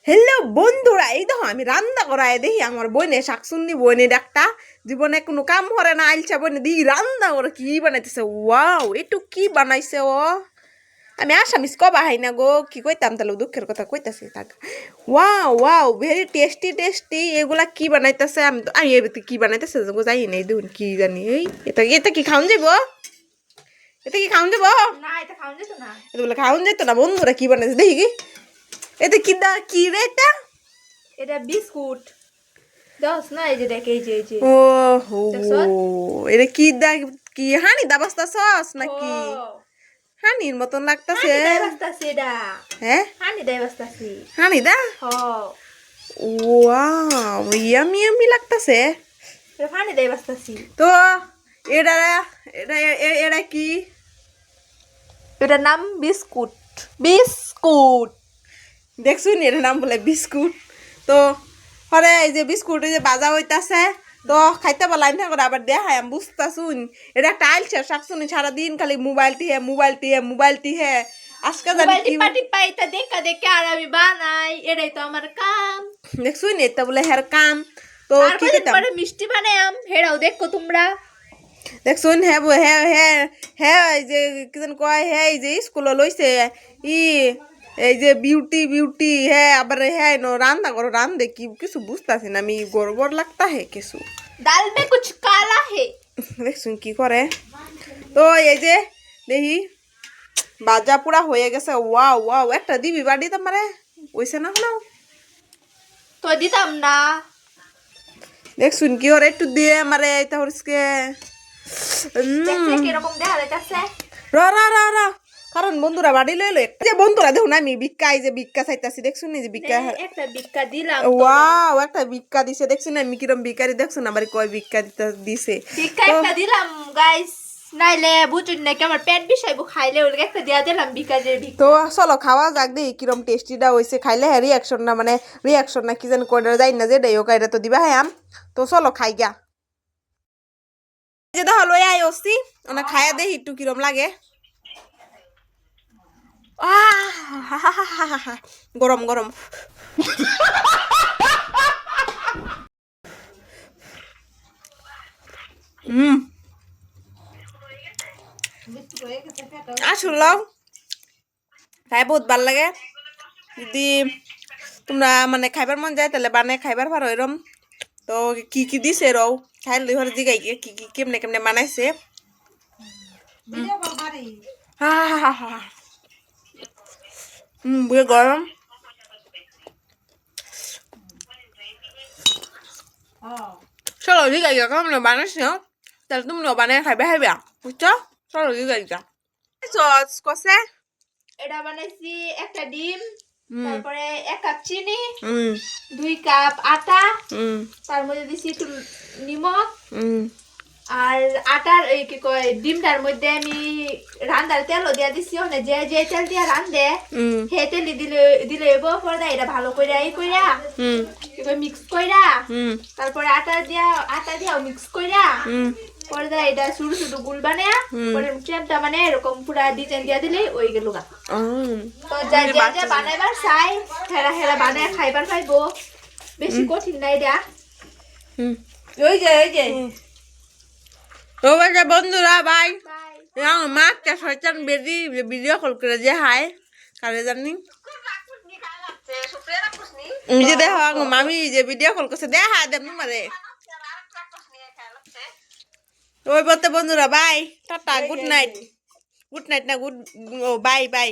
Hello বন্ধুরা, এই দেখো আমি রান্না করাই দেখি আমার বইনে শাকসুন্নি বইনে একটা জীবনে কোনো কাম করে না, আইলছা বইনে দেখি রান্না করে কি বানাইতেছে। ওয়াও, একটু কি বানাইছে ও। আমি আসামিস কবা হাই না গো, কি কইতাম তাহলে দুঃখের কথা কইতাছি থাক। Wow wow, very tasty tasty. এগুলা কি বানাইতেছে আমি এবারে কি বানাইতেছে জানি না, দেখুন কি জানি। এই এটা এটা কি খাওন যাবো? এটা কি খাওন যাবো? না, এটা খাওন যেত না। এটা বলে খাওন যেত না। বন্ধুরা কি বানাইছে দেখি কি এটা, কি রে এটা? এটা বিস্কুট দস না, এই যে দেখ, এই যে ও হো, এটা কি দা, কি হানি দা বাস্তা সস নাকি? হানির মতন লাগতাছে। হানি দেয় বাস্তাছি এটা। হ্যাঁ, হানি দেয় বাস্তাছি। হানি দা। ওয়াও, ইয়ামি ইয়ামি লাগতাছে। এটা হানি দেয় বাস্তাছি। তো এটা এটা এটা কি? এটার নাম বিস্কুট। বিস্কুট দেখছুন, এটার নাম বলে বিস্কুট। তো হরে এই যে বিস্কুট এই যে বাজা হইতাছে, তো খাইতে পারলাই না করে আবার দেখাই আমি বুঝতাছুন। এটা একটা আইলছে শাকসুনি, সারাদিন খালি মোবাইলটি হে আজকে জানি কি টিপা এটা দেখা দেখে আর আমি বানাই, এটাই তো আমার কাম। দেখছুন, এটা বলে হের কাম। তো কি কইতাম, মিষ্টি বানায়াম, হেরাও দেখো তোমরা। দেখছুন হ্যাঁ হ্যাঁ হ্যাঁ হ্যাঁ, এই যে কি যেন কয়, হ্যাঁ এই যে স্কুলে লইছে এই যে বিউটি হ্যাঁ, আবার হ্যাঁ রান্না করো, রান্ধে কি কিছু বুঝতেছি না আমি, গড়বড় লাগতা হে কিছু। ডাল মে কুছ কালা হে। দেখছুন কি করে। তো এই যে দেখি বাজা পুরা হয়ে গেছে। ওয়াও ওয়াও, একটা দিবি বাড়ি তোমারে ওইসে না হলো। তো দিতাম না। দেখছুন কি ওরে একটু দিয়ে আমারে তাহলে কিরকম দেখা যাইতাছে। র র র র, কারণ বন্ধুরা বাড়ি লইলো একটা যে বন্ধুরা দেখুন আমি ভিক্ষা, এই যে ভিক্ষা চাইতাছি দেখছুন, এই যে ভিক্ষা। একটা ভিক্ষা দিলাম। ওয়াও, একটা ভিক্ষা দিছে দেখছুন আমি কিরম ভিখারি, দেখছুন আমার কয় ভিক্ষা দিছে। ভিক্ষা একটা দিলাম গাইস, নাইলে বুঝুন না কি আমার পেট বিষাইবো খাইলে, ওর একটা দিয়া দিলাম ভিক্ষাজের ভিক্ষা। তো চলো খাওয়া যাক দেখি কিরম টেস্টিটা হইছে, খাইলে হ্যাঁ রিয়াকশন না মানে রিয়াকশন না কি যেন কইরা যাই না, যে দেই ওকে এটা তো দিবা হ্যাঁ। তো চলো খাই গা। যে দেখো লই আই ওসি, ওনা খায়া দেখি একটু কিরম লাগে। গরম গরম। আসলে খাই বহুত ভাল লাগে। যদি তোমরা মানে খাইবার মন যায় তাহলে বানায় খাইবার পারো এরম। তো কি কি দিছে রও খাইল দুই হরে জিগাই কি কি কেমনে কেমনে বানাইছে। বুঝে গরম। চলো জিগাই গা কেমনে বানাইছে, তাহলে তোমরা বানায় খাইবে খাইবা, বুঝছো? চলো জিগাই গা। সস কষে এটা বানাইছি একটা ডিম, তারপরে 1 কাপ চিনি, 2 কাপ আটা, তার মধ্যে দিছি একটু নিমক, আর আটার এই কি কয় ডিমটার মধ্যে আমি রান্দার তেলও দিয়া দিছি। ওখানে যে যে তেল দিয়া রান্ধে হে তেল দিলে এবো পরে এটা ভালো করে এই কইরা মিক্স কইরা, তারপরে আটা দিয়াও মিক্স কইরা, পরে এটা ছোট ছোট গুল বানায়া পরে চেপটা মানে এরকম পুরা ডিজাইন দিয়া দিলে ওই গেল গা। তো যা যা বানাইবার চাই হেরা হেরা বানায় খাইবার পাইবো, বেশি কঠিন না এটা। ওই যে তো বাজা বন্ধুরা বাই। মা কে শয়তান বেরি ভিডিও কল করে যে হাই কারে জানি যে দেখো মামি যে ভিডিও কল করছে দেখা দেন তোমারে। ওই বলতে বন্ধুরা বাই, টাটা, গুড নাইট না গুড, বাই বাই।